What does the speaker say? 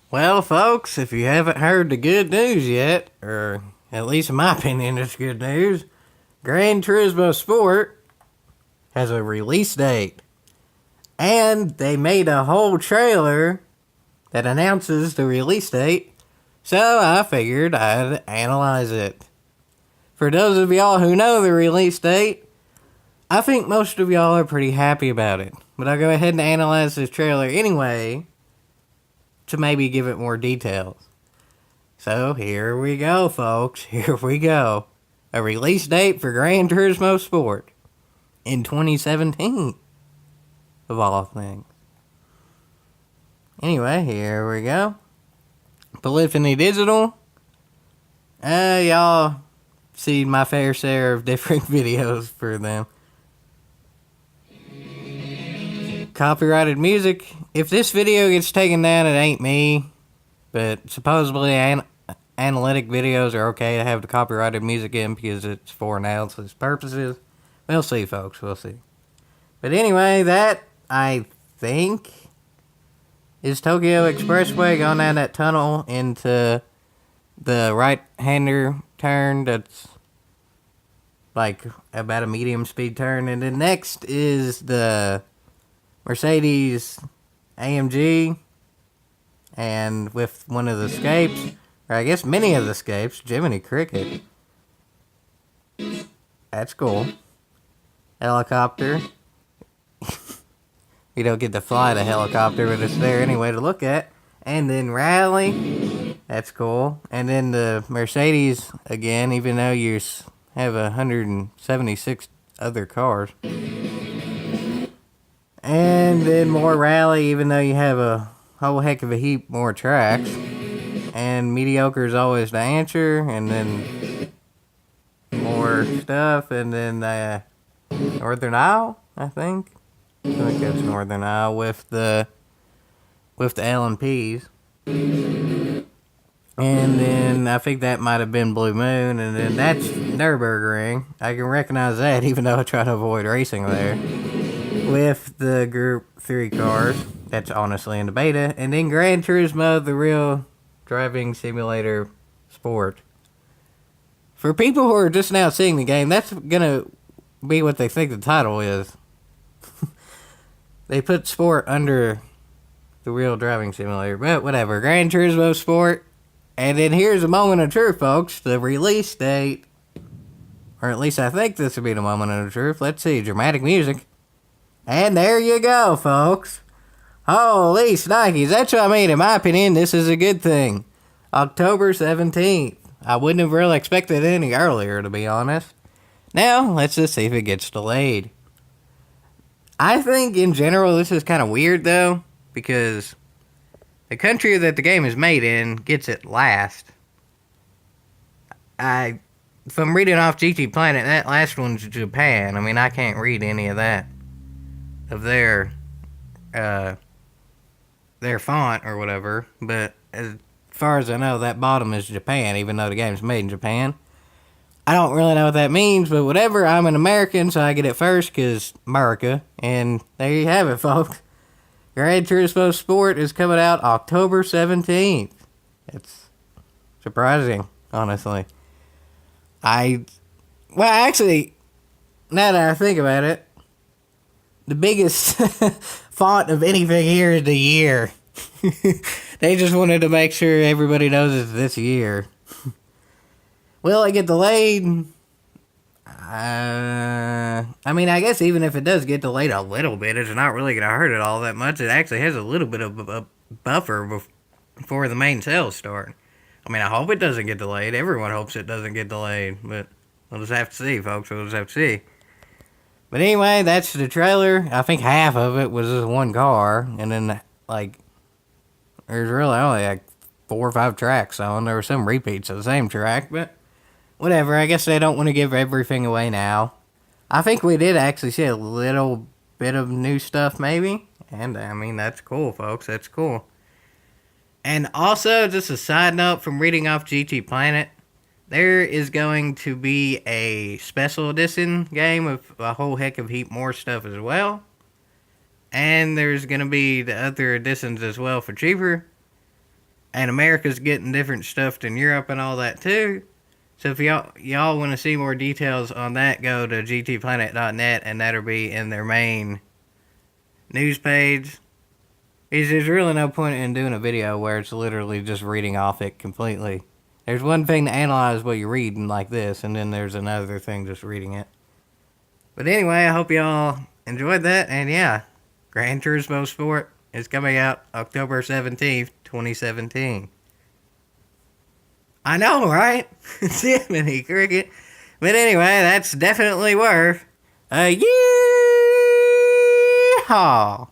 Well, folks, if you haven't heard the good news yet, or at least in my opinion, it's good news, Gran Turismo Sport has a release date. And they made a whole trailer that announces the release date, so I figured I'd analyze it. For those of y'all who know the release date, I think most of y'all are pretty happy about it. But I'll go ahead and analyze this trailer anyway to maybe give it more details. So here we go, folks. Here we go. A release date for Gran Turismo Sport in 2017, of all things. Anyway, here we go. Polyphony Digital. Y'all see my fair share of different videos for them. Copyrighted music. If this video gets taken down, it ain't me. But supposedly analytic videos are okay to have the copyrighted music in because it's for analysis purposes. We'll see, folks. We'll see. But anyway, that, I think, is Tokyo Expressway going down that tunnel into the right-hander turn that's like about a medium speed turn. And then next is the Mercedes AMG, and with one of the scapes, or I guess many of the scapes, Jiminy Cricket. That's cool. Helicopter. You don't get to fly the helicopter, but it's there anyway to look at. And then Rally. That's cool. And then the Mercedes again, even though you have 176 other cars. And then more Rally, even though you have a whole heck of a heap more tracks. And mediocre is always the answer. And then more stuff. And then Northern Isle, I think. I think that's Northern Isle with the LMPs. And then I think that might have been Blue Moon. And then that's Nürburgring. I can recognize that even though I try to avoid racing there. With the Group 3 cars. That's honestly in the beta. And then Gran Turismo, the real driving simulator sport. For people who are just now seeing the game, that's gonna be what they think the title is. They put sport under the real driving simulator. But whatever. Gran Turismo Sport. And then here's a moment of truth, folks. The release date. Or at least I think this would be the moment of truth. Let's see. Dramatic music. And there you go, folks. Holy snikes. That's what I mean. In my opinion, this is a good thing. October 17th. I wouldn't have really expected it any earlier, to be honest. Now, let's just see if it gets delayed. I think, in general, this is kind of weird, though. Because the country that the game is made in gets it last. If I'm reading off GT Planet, that last one's Japan. I mean, I can't read any of that. Of their font or whatever, but as far as I know, that bottom is Japan, even though the game's made in Japan. I don't really know what that means, but whatever, I'm an American, so I get it first, because America, and there you have it, folks. Gran Turismo Sport is coming out October 17th. It's surprising, honestly. Actually, now that I think about it, the biggest font of anything here is the year. They just wanted to make sure everybody knows it's this year. Will it get delayed? I mean, I guess even if it does get delayed a little bit, it's not really going to hurt it all that much. It actually has a little bit of a buffer before the main sales start. I mean, I hope it doesn't get delayed. Everyone hopes it doesn't get delayed. But we'll just have to see, folks. We'll just have to see. But anyway, that's the trailer. I think half of it was just one car. And then, like, there's really only like 4 or 5 tracks on. There were some repeats of the same track, but whatever. I guess they don't want to give everything away now. I think we did actually see a little bit of new stuff, maybe. And, I mean, that's cool, folks. That's cool. And also, just a side note from reading off GT Planet, there is going to be a special edition game with a whole heck of heap more stuff as well. And there's going to be the other editions as well for cheaper. And America's getting different stuff than Europe and all that too. So if y'all want to see more details on that, go to gtplanet.net, and that'll be in their main news page. There's really no point in doing a video where it's literally just reading off it completely. There's one thing to analyze what you're reading like this, and then there's another thing just reading it. But anyway, I hope y'all enjoyed that, and yeah, Gran Turismo Sport is coming out October 17th, 2017. I know, right? Jiminy Cricket. But anyway, that's definitely worth a yeehaw.